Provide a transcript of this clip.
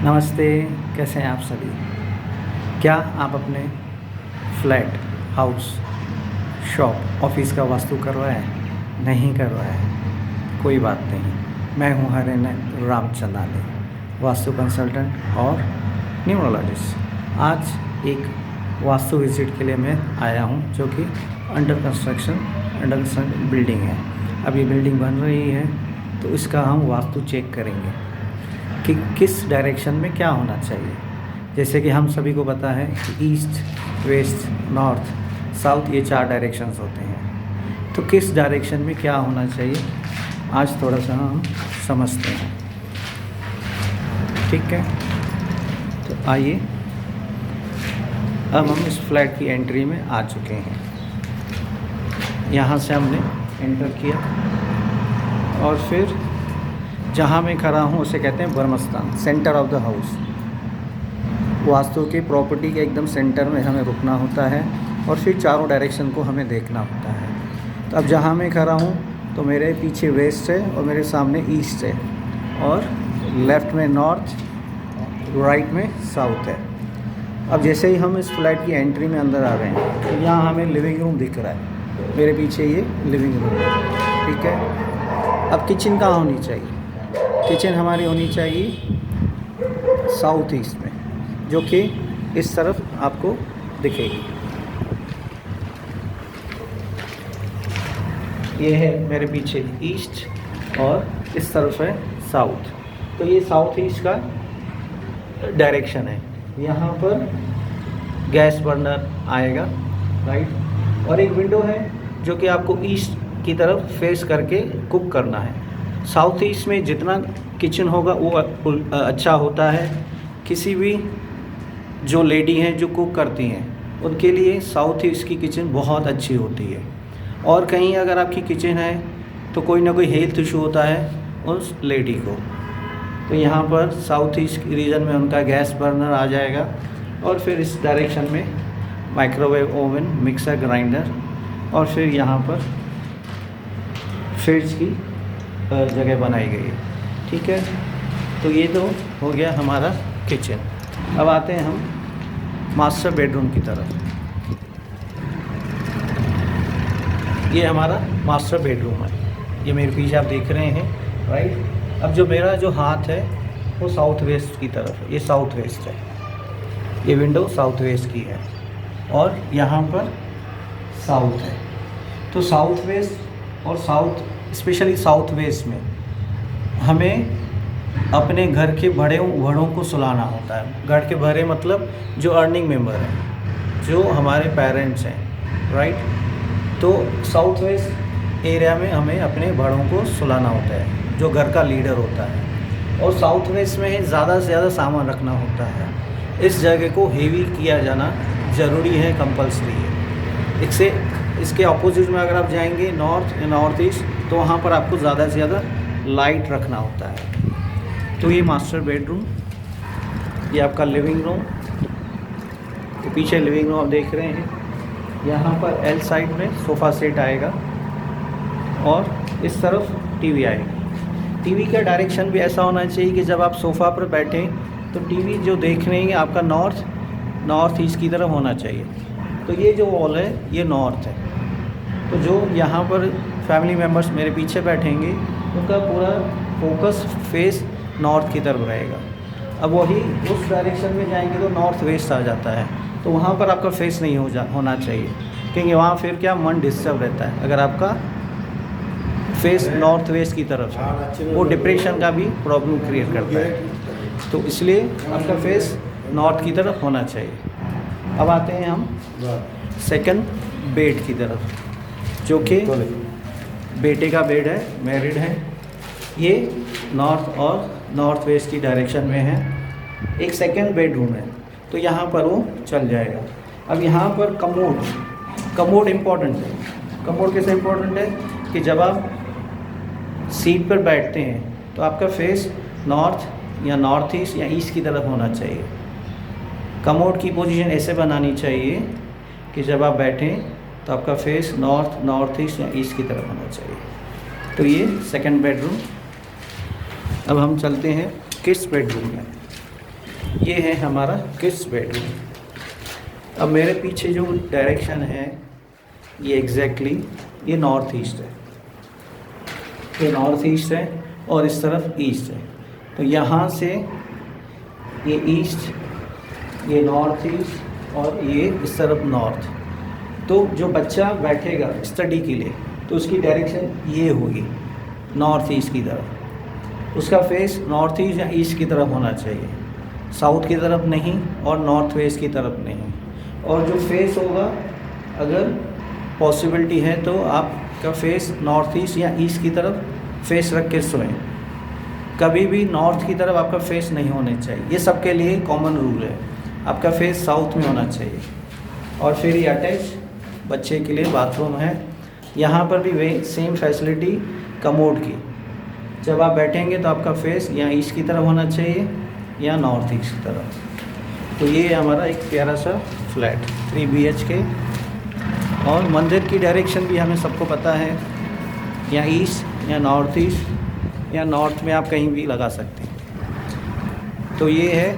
नमस्ते। कैसे हैं आप सभी? क्या आप अपने फ्लैट, हाउस, शॉप, ऑफिस का वास्तु करवाए हैं? नहीं करवाया है? कोई बात नहीं। मैं हूं हरेंद्र रामचंदानी, वास्तु कंसल्टेंट और न्यूमरोलॉजिस्ट। आज एक वास्तु विजिट के लिए मैं आया हूं, जो कि अंडर कंस्ट्रक्शन बिल्डिंग है। अब ये बिल्डिंग बन रही है, तो इसका हम वास्तु चेक करेंगे कि किस डायरेक्शन में क्या होना चाहिए। जैसे कि हम सभी को पता है कि ईस्ट, वेस्ट, नॉर्थ, साउथ, ये 4 डायरेक्शंस होते हैं। तो किस डायरेक्शन में क्या होना चाहिए, आज थोड़ा सा हम समझते हैं। ठीक है, तो आइए, अब हम इस फ्लैट की एंट्री में आ चुके हैं। यहाँ से हमने एंटर किया और फिर जहाँ मैं खड़ा हूँ उसे कहते हैं Brahmasthan, centre of the house. वास्तु की प्रॉपर्टी के एकदम सेंटर में हमें रुकना होता है और फिर चारों डायरेक्शन को हमें देखना होता है। तो अब जहाँ मैं खड़ा हूँ तो मेरे पीछे वेस्ट है और मेरे सामने ईस्ट है, और लेफ़्ट में नॉर्थ, राइट में साउथ है। अब जैसे ही हम इस फ्लैट की एंट्री में अंदर आ रहे हैं तो यहाँ हमें लिविंग रूम दिख रहा है। मेरे पीछे ये लिविंग रूम है, ठीक है। अब किचन कहाँ होनी चाहिए? किचन हमारी होनी चाहिए साउथ ईस्ट में, जो कि इस तरफ आपको दिखेगी। ये है मेरे पीछे ईस्ट और इस तरफ है साउथ। तो ये साउथ ईस्ट का डायरेक्शन है। यहाँ पर गैस बर्नर आएगा, राइट, और एक विंडो है जो कि आपको ईस्ट की तरफ फेस करके कुक करना है। साउथ ईस्ट में जितना किचन होगा वो अच्छा होता है। किसी भी जो लेडी हैं जो कुक करती हैं उनके लिए साउथ ईस्ट की किचन बहुत अच्छी होती है। और कहीं अगर आपकी किचन है तो कोई ना कोई हेल्थ इशू होता है उस लेडी को, तो यहाँ पर साउथ ईस्ट रीजन में उनका गैस बर्नर आ जाएगा। और फिर इस डायरेक्शन में माइक्रोवेव ओवन, मिक्सर ग्राइंडर, और फिर यहाँ पर फ्रिज की जगह बनाई गई है, ठीक है। तो ये तो हो गया हमारा किचन। अब आते हैं हम मास्टर बेडरूम की तरफ। ये हमारा मास्टर बेडरूम है, ये मेरे पीछे आप देख रहे हैं, राइट। अब जो मेरा जो हाथ है वो साउथ वेस्ट की तरफ है, ये साउथ वेस्ट है। ये विंडो साउथ वेस्ट की है और यहाँ पर साउथ है। तो साउथ वेस्ट और साउथ, स्पेशली साउथ वेस्ट में हमें अपने घर के बड़ों को सुलाना होता है। घर के बड़े मतलब जो अर्निंग मेंबर हैं, जो हमारे पेरेंट्स हैं, राइट। तो साउथ वेस्ट एरिया में हमें अपने बड़ों को सुलाना होता है, जो घर का लीडर होता है। और साउथ वेस्ट में ज़्यादा से ज़्यादा सामान रखना होता है। इस जगह को हेवी किया जाना ज़रूरी है, कंपल्सरी है। इसके अपोजिट में अगर आप जाएंगे नॉर्थ या नॉर्थ ईस्ट, तो वहाँ पर आपको ज़्यादा से ज़्यादा लाइट रखना होता है। तो ये मास्टर बेडरूम, ये आपका लिविंग रूम, तो पीछे लिविंग रूम आप देख रहे हैं। यहाँ पर एल साइड में सोफ़ा सेट आएगा और इस तरफ टीवी आएगी। टीवी का डायरेक्शन भी ऐसा होना चाहिए कि जब आप सोफ़ा पर बैठें तो टीवी जो देख रहे हैं आपका नॉर्थ ईस्ट की तरफ होना चाहिए। तो ये जो वॉल है ये नॉर्थ है। तो जो यहाँ पर फैमिली मेम्बर्स मेरे पीछे बैठेंगे उनका पूरा फोकस फेस नॉर्थ की तरफ रहेगा। अब वही उस डायरेक्शन में जाएंगे तो नॉर्थ वेस्ट आ जाता है, तो वहाँ पर आपका फेस नहीं होना चाहिए, क्योंकि वहाँ फिर क्या मन डिस्टर्ब रहता है। अगर आपका फेस नॉर्थ वेस्ट की तरफ है, वो डिप्रेशन का भी प्रॉब्लम क्रिएट करता है। तो इसलिए आपका फेस नॉर्थ की तरफ होना चाहिए। अब आते हैं हम सेकंड बेड की तरफ, जो कि बेटे का बेड है, मैरिड है। ये नॉर्थ और नॉर्थ वेस्ट की डायरेक्शन में है। एक सेकंड बेडरूम है, तो यहाँ पर वो चल जाएगा। अब यहाँ पर कमोड इम्पॉर्टेंट है। कमोड कैसे इम्पॉर्टेंट है कि जब आप सीट पर बैठते हैं तो आपका फेस नॉर्थ या नॉर्थ ईस्ट या ईस्ट की तरफ होना चाहिए। कमोड की पोजीशन ऐसे बनानी चाहिए कि जब आप बैठें तो आपका फेस नॉर्थ ईस्ट या ईस्ट की तरफ होना चाहिए। तो ये सेकंड बेडरूम। अब हम चलते हैं किड्स बेडरूम में। ये है हमारा किड्स बेडरूम। अब मेरे पीछे जो डायरेक्शन है ये एग्जैक्टली ये नॉर्थ ईस्ट है, ये नॉर्थ ईस्ट है और इस तरफ ईस्ट है। तो यहाँ से ये ईस्ट, ये नॉर्थ ईस्ट और ये इस तरफ नॉर्थ। तो जो बच्चा बैठेगा स्टडी के लिए तो उसकी डायरेक्शन ये होगी नॉर्थ ईस्ट की तरफ। उसका फेस नॉर्थ ईस्ट या ईस्ट की तरफ होना चाहिए, साउथ की तरफ नहीं और नॉर्थ वेस्ट की तरफ नहीं। और जो फेस होगा, अगर पॉसिबिलिटी है तो आपका फेस नॉर्थ ईस्ट या ईस्ट की तरफ फेस रख के सोएं। कभी भी नॉर्थ की तरफ आपका फेस नहीं होना चाहिए, ये सबके लिए कॉमन रूल है। आपका फेस साउथ में होना चाहिए। और फिर ये अटैच बच्चे के लिए बाथरूम है। यहाँ पर भी वे सेम फैसिलिटी कमोड की। जब आप बैठेंगे तो आपका फेस या ईस्ट की तरफ होना चाहिए या नॉर्थ ईस्ट की तरफ। तो ये हमारा एक प्यारा सा फ्लैट 3 BHK। और मंदिर की डायरेक्शन भी हमें सबको पता है, या ईस्ट या नॉर्थ ईस्ट या नॉर्थ में आप कहीं भी लगा सकते हैं। तो ये है